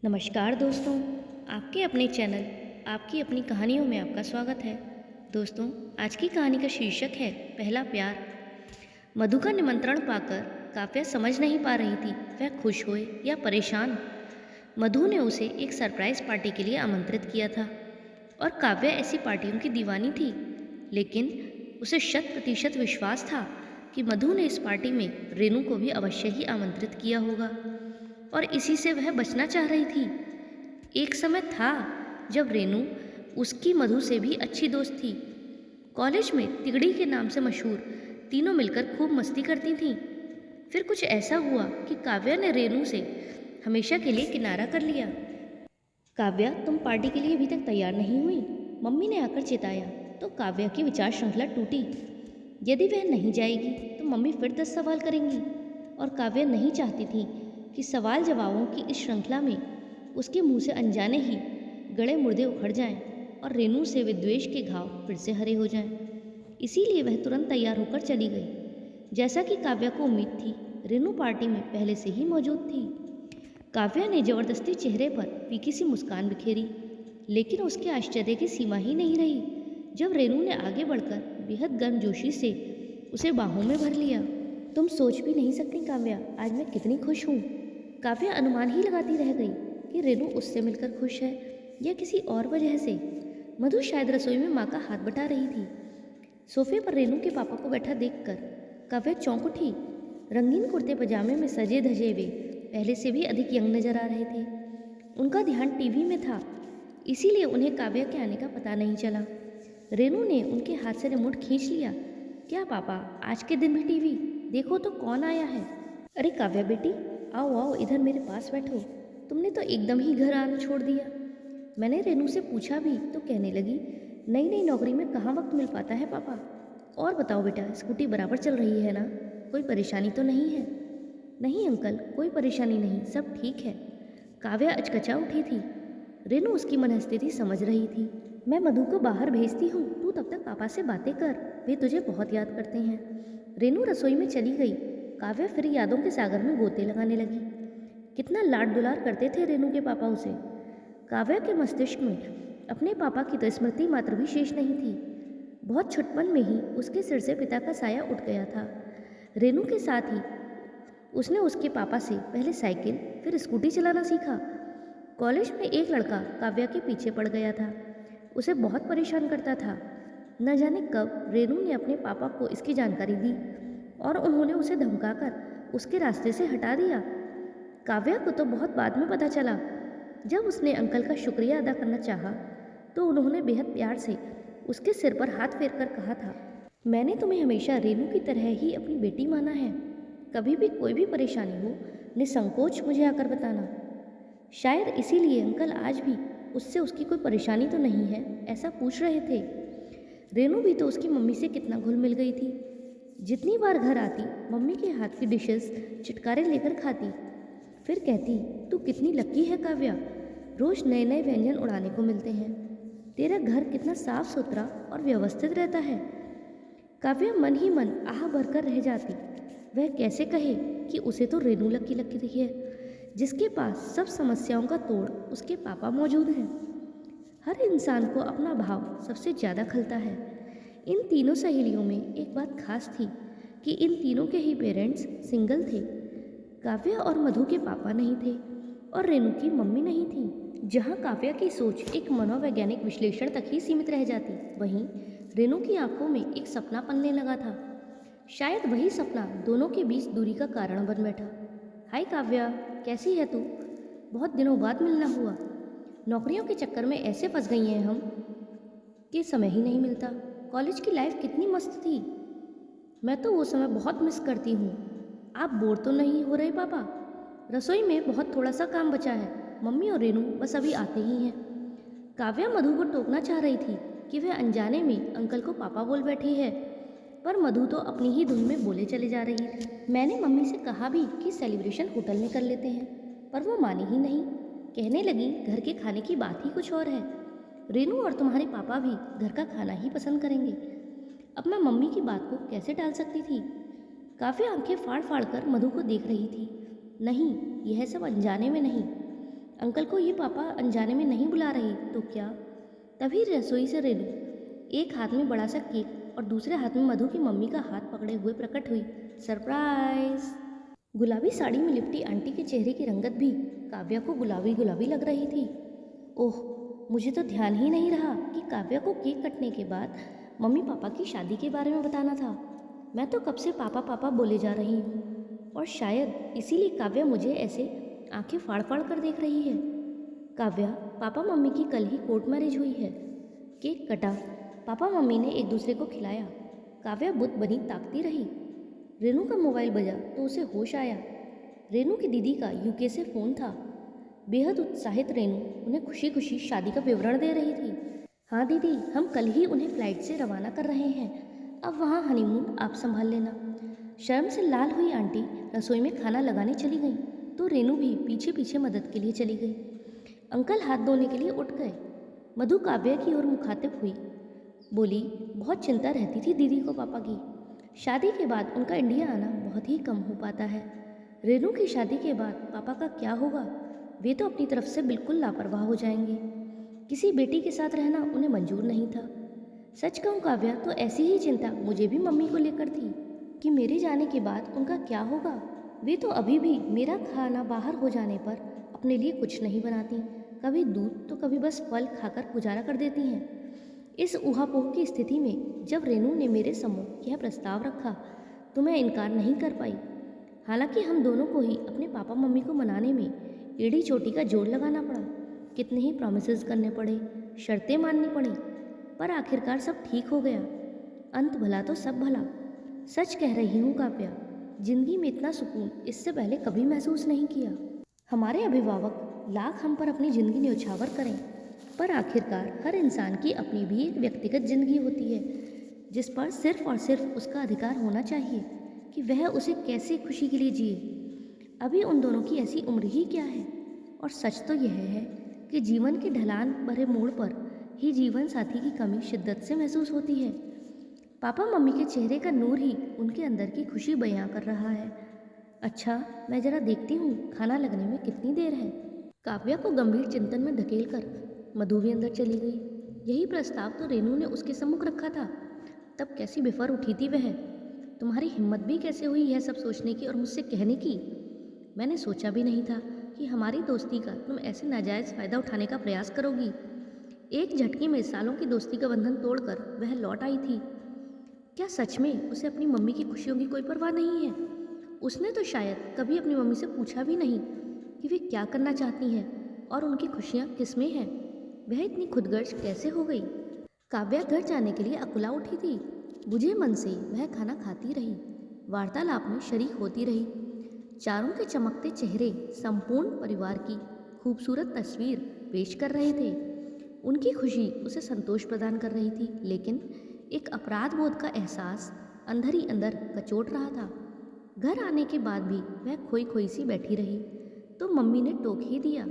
नमस्कार दोस्तों, आपके अपने चैनल आपकी अपनी कहानियों में आपका स्वागत है। दोस्तों, आज की कहानी का शीर्षक है पहला प्यार। मधु का निमंत्रण पाकर काव्या समझ नहीं पा रही थी वह खुश होए या परेशान। मधु ने उसे एक सरप्राइज पार्टी के लिए आमंत्रित किया था और काव्या ऐसी पार्टियों की दीवानी थी, लेकिन उसे 100% विश्वास था कि मधु ने इस पार्टी में रेनू को भी अवश्य ही आमंत्रित किया होगा और इसी से वह बचना चाह रही थी। एक समय था जब रेनू उसकी मधु से भी अच्छी दोस्त थी। कॉलेज में तिगड़ी के नाम से मशहूर तीनों मिलकर खूब मस्ती करती थीं। फिर कुछ ऐसा हुआ कि काव्या ने रेनू से हमेशा के लिए किनारा कर लिया। काव्या, तुम पार्टी के लिए अभी तक तैयार नहीं हुई? मम्मी ने आकर चेताया तो काव्या की विचार श्रृंखला टूटी। यदि वह नहीं जाएगी तो मम्मी फिर 10 सवाल करेंगी और काव्या नहीं चाहती थी कि सवाल जवाबों की इस श्रृंखला में उसके मुंह से अनजाने ही गड़े मुर्दे उखड़ जाएं और रेनू से विद्वेष के घाव फिर से हरे हो जाएं। इसीलिए वह तुरंत तैयार होकर चली गई। जैसा कि काव्या को उम्मीद थी, रेनू पार्टी में पहले से ही मौजूद थी। काव्या ने जबरदस्ती चेहरे पर फीकी सी मुस्कान बिखेरी, लेकिन उसके आश्चर्य की सीमा ही नहीं रही जब रेनू ने आगे बढ़कर बेहद गर्मजोशी से उसे बाहों में भर लिया। तुम सोच भी नहीं सकती काव्या, आज मैं कितनी खुश हूँ। काव्या अनुमान ही लगाती रह गई कि रेनू उससे मिलकर खुश है या किसी और वजह से। मधु शायद रसोई में माँ का हाथ बटा रही थी। सोफे पर रेनू के पापा को बैठा देखकर काव्या चौंक उठी। रंगीन कुर्ते पजामे में सजे धजे वे पहले से भी अधिक यंग नजर आ रहे थे। उनका ध्यान टीवी में था, इसीलिए उन्हें काव्या के आने का पता नहीं चला। रेनू ने उनके हाथ से रिमोट खींच लिया। क्या पापा, आज के दिन भी टीवी? देखो तो कौन आया है। अरे काव्या बेटी, आओ आओ इधर मेरे पास बैठो। तुमने तो एकदम ही घर आना छोड़ दिया। मैंने रेनू से पूछा भी तो कहने लगी, नई नई नौकरी में कहाँ वक्त मिल पाता है पापा। और बताओ बेटा, स्कूटी बराबर चल रही है ना? कोई परेशानी तो नहीं है? नहीं अंकल, कोई परेशानी नहीं, सब ठीक है। काव्या अचकचा उठी थी। रेनू उसकी मनस्थिति समझ रही थी। मैं मधु को बाहर भेजती हूँ, तू तब तक पापा से बातें कर, वे तुझे बहुत याद करते हैं। रेनू रसोई में चली गई। काव्या फिर यादों के सागर में गोते लगाने लगी। कितना लाड दुलार करते थे रेनू के पापा उसे। काव्या के मस्तिष्क में अपने पापा की तो स्मृति मात्र भी शेष नहीं थी। बहुत छुटपन में ही उसके सिर से पिता का साया उठ गया था। रेनू के साथ ही उसने उसके पापा से पहले साइकिल फिर स्कूटी चलाना सीखा। कॉलेज में एक लड़का काव्या के पीछे पड़ गया था, उसे बहुत परेशान करता था। न जाने कब रेनू ने अपने पापा को इसकी जानकारी दी और उन्होंने उसे धमकाकर उसके रास्ते से हटा दिया। काव्या को तो बहुत बाद में पता चला। जब उसने अंकल का शुक्रिया अदा करना चाहा तो उन्होंने बेहद प्यार से उसके सिर पर हाथ फेरकर कहा था, मैंने तुम्हें हमेशा रेनू की तरह ही अपनी बेटी माना है। कभी भी कोई भी परेशानी हो निसंकोच मुझे आकर बताना। शायद इसीलिए अंकल आज भी उससे उसकी कोई परेशानी तो नहीं है ऐसा पूछ रहे थे। रेनू भी तो उसकी मम्मी से कितना घुल मिल गई थी। जितनी बार घर आती मम्मी के हाथ की डिशेस चिटकारे लेकर खाती, फिर कहती, तू कितनी लकी है काव्या, रोज नए नए व्यंजन उड़ाने को मिलते हैं। तेरा घर कितना साफ सुथरा और व्यवस्थित रहता है। काव्या मन ही मन आह भरकर रह जाती। वह कैसे कहे कि उसे तो रेनू लकी लकी रही है जिसके पास सब समस्याओं का तोड़ उसके पापा मौजूद हैं। हर इंसान को अपना भाव सबसे ज़्यादा खलता है। इन तीनों सहेलियों में एक बात खास थी कि इन तीनों के ही पेरेंट्स सिंगल थे। काव्या और मधु के पापा नहीं थे और रेनू की मम्मी नहीं थी। जहाँ काव्या की सोच एक मनोवैज्ञानिक विश्लेषण तक ही सीमित रह जाती, वहीं रेनू की आंखों में एक सपना पनने लगा था। शायद वही सपना दोनों के बीच दूरी का कारण बन बैठा। हाय काव्या, कैसी है तू? बहुत दिनों बाद मिलना हुआ। नौकरियों के चक्कर में ऐसे फंस गई हैं हम कि समय ही नहीं मिलता। कॉलेज की लाइफ कितनी मस्त थी, मैं तो वो समय बहुत मिस करती हूँ। आप बोर तो नहीं हो रहे पापा? रसोई में बहुत थोड़ा सा काम बचा है, मम्मी और रेनू बस अभी आते ही हैं। काव्या मधु को टोकना चाह रही थी कि वह अनजाने में अंकल को पापा बोल बैठी है, पर मधु तो अपनी ही धुन में बोले चले जा रही थी। मैंने मम्मी से कहा भी कि सेलिब्रेशन होटल में कर लेते हैं, पर वो मानी ही नहीं। कहने लगी घर के खाने की बात ही कुछ और है। रेनू और तुम्हारे पापा भी घर का खाना ही पसंद करेंगे। अब मैं मम्मी की बात को कैसे टाल सकती थी? काव्या आंखें फाड़ फाड़ कर मधु को देख रही थी। नहीं, यह सब अनजाने में नहीं, अंकल को ये पापा अनजाने में नहीं बुला रही तो क्या? तभी रसोई से रेनू एक हाथ में बड़ा सा केक और दूसरे हाथ में मधु की मम्मी का हाथ पकड़े हुए प्रकट हुई। सरप्राइज! गुलाबी साड़ी में लिपटी आंटी के चेहरे की रंगत भी काव्या को गुलाबी गुलाबी लग रही थी। ओह, मुझे तो ध्यान ही नहीं रहा कि काव्या को केक कटने के बाद मम्मी पापा की शादी के बारे में बताना था। मैं तो कब से पापा पापा बोले जा रही हूँ और शायद इसीलिए काव्या मुझे ऐसे आंखें फाड़ फाड़ कर देख रही है। काव्या, पापा मम्मी की कल ही कोर्ट मैरिज हुई है। केक कटा, पापा मम्मी ने एक दूसरे को खिलाया। काव्या बुत बनी ताकती रही। रेनू का मोबाइल बजा तो उसे होश आया। रेनू की दीदी का यूके से फ़ोन था। बेहद उत्साहित रेनू उन्हें खुशी खुशी शादी का विवरण दे रही थी। हाँ दीदी, हम कल ही उन्हें फ़्लाइट से रवाना कर रहे हैं। अब वहाँ हनीमून आप संभाल लेना। शर्म से लाल हुई आंटी रसोई में खाना लगाने चली गई तो रेनू भी पीछे पीछे मदद के लिए चली गई। अंकल हाथ धोने के लिए उठ गए। मधु काव्या की ओर मुखातिब हुई। बोली, बहुत चिंता रहती थी दीदी को पापा की। शादी के बाद उनका इंडिया आना बहुत ही कम हो पाता है। रेनू की शादी के बाद पापा का क्या होगा? वे तो अपनी तरफ से बिल्कुल लापरवाह हो जाएंगे। किसी बेटी के साथ रहना उन्हें मंजूर नहीं था। सच कहूँ काव्या, तो ऐसी ही चिंता मुझे भी मम्मी को लेकर थी कि मेरे जाने के बाद उनका क्या होगा। वे तो अभी भी मेरा खाना बाहर हो जाने पर अपने लिए कुछ नहीं बनाती। कभी दूध तो कभी बस फल खाकर गुजारा कर देती हैं। इस ऊहापोह की स्थिति में जब रेनू ने मेरे सम्मुख यह प्रस्ताव रखा तो मैं इनकार नहीं कर पाई। हालांकि हम दोनों को ही अपने पापा मम्मी को मनाने में एड़ी चोटी का जोर लगाना पड़ा। कितने ही प्रॉमिसेस करने पड़े, शर्तें माननी पड़ी, पर आखिरकार सब ठीक हो गया। अंत भला तो सब भला। सच कह रही हूँ काव्या, जिंदगी में इतना सुकून इससे पहले कभी महसूस नहीं किया। हमारे अभिभावक लाख हम पर अपनी ज़िंदगी न्यौछावर करें, पर आखिरकार हर इंसान की अपनी भी एक व्यक्तिगत जिंदगी होती है जिस पर सिर्फ और सिर्फ उसका अधिकार होना चाहिए कि वह उसे कैसे खुशी के लिए जिए। अभी उन दोनों की ऐसी उम्र ही क्या है। और सच तो यह है कि जीवन के ढलान भरे मोड़ पर ही जीवन साथी की कमी शिद्दत से महसूस होती है। पापा मम्मी के चेहरे का नूर ही उनके अंदर की खुशी बयां कर रहा है। अच्छा, मैं जरा देखती हूँ खाना लगने में कितनी देर है। काव्या को गंभीर चिंतन में धकेलकर मधु भी अंदर चली गई। यही प्रस्ताव तो रेनू ने उसके सम्मुख रखा था। तब कैसी बेफर उठी थी वह। तुम्हारी हिम्मत भी कैसे हुई यह सब सोचने की और मुझसे कहने की? मैंने सोचा भी नहीं था कि हमारी दोस्ती का तुम ऐसे नाजायज़ फ़ायदा उठाने का प्रयास करोगी। एक झटके में सालों की दोस्ती का बंधन तोड़कर वह लौट आई थी। क्या सच में उसे अपनी मम्मी की खुशियों की कोई परवाह नहीं है? उसने तो शायद कभी अपनी मम्मी से पूछा भी नहीं कि वे क्या करना चाहती हैं और उनकी खुशियाँ किस में हैं। वह इतनी खुदगर्ज कैसे हो गई? काव्या घर जाने के लिए अकुला उठी थी। बुझे मन से वह खाना खाती रही, वार्तालाप में शरीक होती रही। चारों के चमकते चेहरे संपूर्ण परिवार की खूबसूरत तस्वीर पेश कर रहे थे। उनकी खुशी उसे संतोष प्रदान कर रही थी, लेकिन एक अपराध बोध का एहसास अंदर ही अंदर कचोट रहा था। घर आने के बाद भी वह खोई खोई सी बैठी रही तो मम्मी ने टोक ही दिया।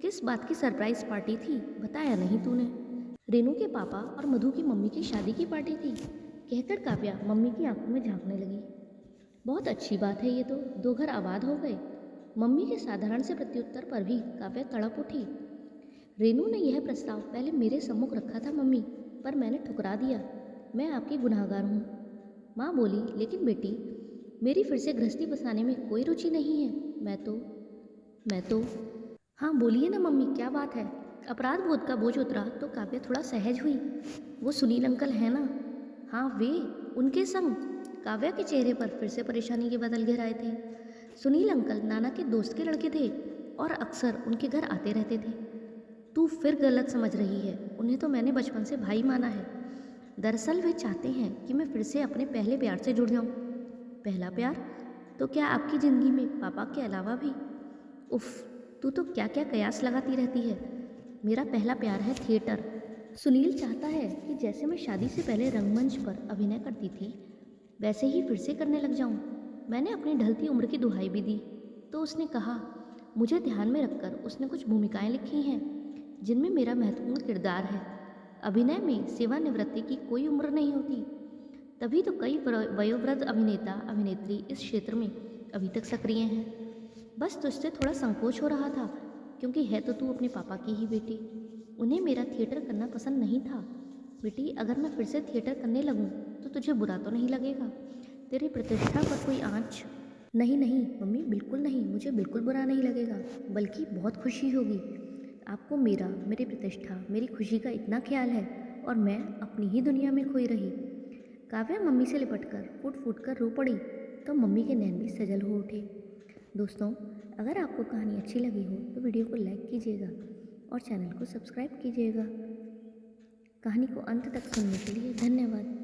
किस बात की सरप्राइज पार्टी थी, बताया नहीं तूने? रेनू के पापा और मधु की मम्मी की शादी की पार्टी थी, कहकर काव्या मम्मी की आंखों में झांकने लगी। बहुत अच्छी बात है, ये तो दो घर आबाद हो गए। मम्मी के साधारण से प्रत्युत्तर पर भी काव्या तड़प उठी। रेनू ने यह प्रस्ताव पहले मेरे सम्मुख रखा था मम्मी, पर मैंने ठुकरा दिया। मैं आपकी गुनहगार हूँ। माँ बोली, लेकिन बेटी, मेरी फिर से गृहस्थी बसाने में कोई रुचि नहीं है। मैं तो हाँ बोलिए ना मम्मी, क्या बात है? अपराध बोध का बोझ उतरा तो काव्या थोड़ा सहज हुई। वो सुनील अंकल है ना? हाँ वे, उनके संग। काव्या के चेहरे पर फिर से परेशानी के बादल घेर आए थे। सुनील अंकल नाना के दोस्त के लड़के थे और अक्सर उनके घर आते रहते थे। तू फिर गलत समझ रही है, उन्हें तो मैंने बचपन से भाई माना है। दरअसल वे चाहते हैं कि मैं फिर से अपने पहले प्यार से जुड़ जाऊँ। पहला प्यार? तो क्या आपकी ज़िंदगी में पापा के अलावा भी? उफ, तू तो क्या क्या कयास लगाती रहती है। मेरा पहला प्यार है थिएटर। सुनील चाहता है कि जैसे मैं शादी से पहले रंगमंच पर अभिनय करती थी वैसे ही फिर से करने लग जाऊं। मैंने अपनी ढलती उम्र की दुहाई भी दी तो उसने कहा। मुझे ध्यान में रखकर उसने कुछ भूमिकाएं लिखी हैं जिनमें मेरा महत्वपूर्ण किरदार है। अभिनय में सेवानिवृत्ति की कोई उम्र नहीं होती। तभी तो कई वयोवृद्ध अभिनेता अभिनेत्री इस क्षेत्र में अभी तक सक्रिय हैं। बस तुझसे थोड़ा संकोच हो रहा था, क्योंकि है तो तू अपने पापा की ही बेटी। उन्हें मेरा थिएटर करना पसंद नहीं था। बेटी, अगर मैं फिर से थिएटर करने लगूं तो तुझे बुरा तो नहीं लगेगा? तेरी प्रतिष्ठा पर कोई आँच? नहीं नहीं मम्मी, बिल्कुल नहीं, मुझे बिल्कुल बुरा नहीं लगेगा, बल्कि बहुत खुशी होगी। आपको मेरी प्रतिष्ठा, मेरी खुशी का इतना ख्याल है और मैं अपनी ही दुनिया में खोई रही। काव्या मम्मी से लिपटकर फूट फूट कर रो पड़ी तो मम्मी के नैन भी सजल हो उठे। दोस्तों, अगर आपको कहानी अच्छी लगी हो तो वीडियो को लाइक कीजिएगा और चैनल को सब्सक्राइब कीजिएगा। कहानी को अंत तक सुनने के लिए धन्यवाद।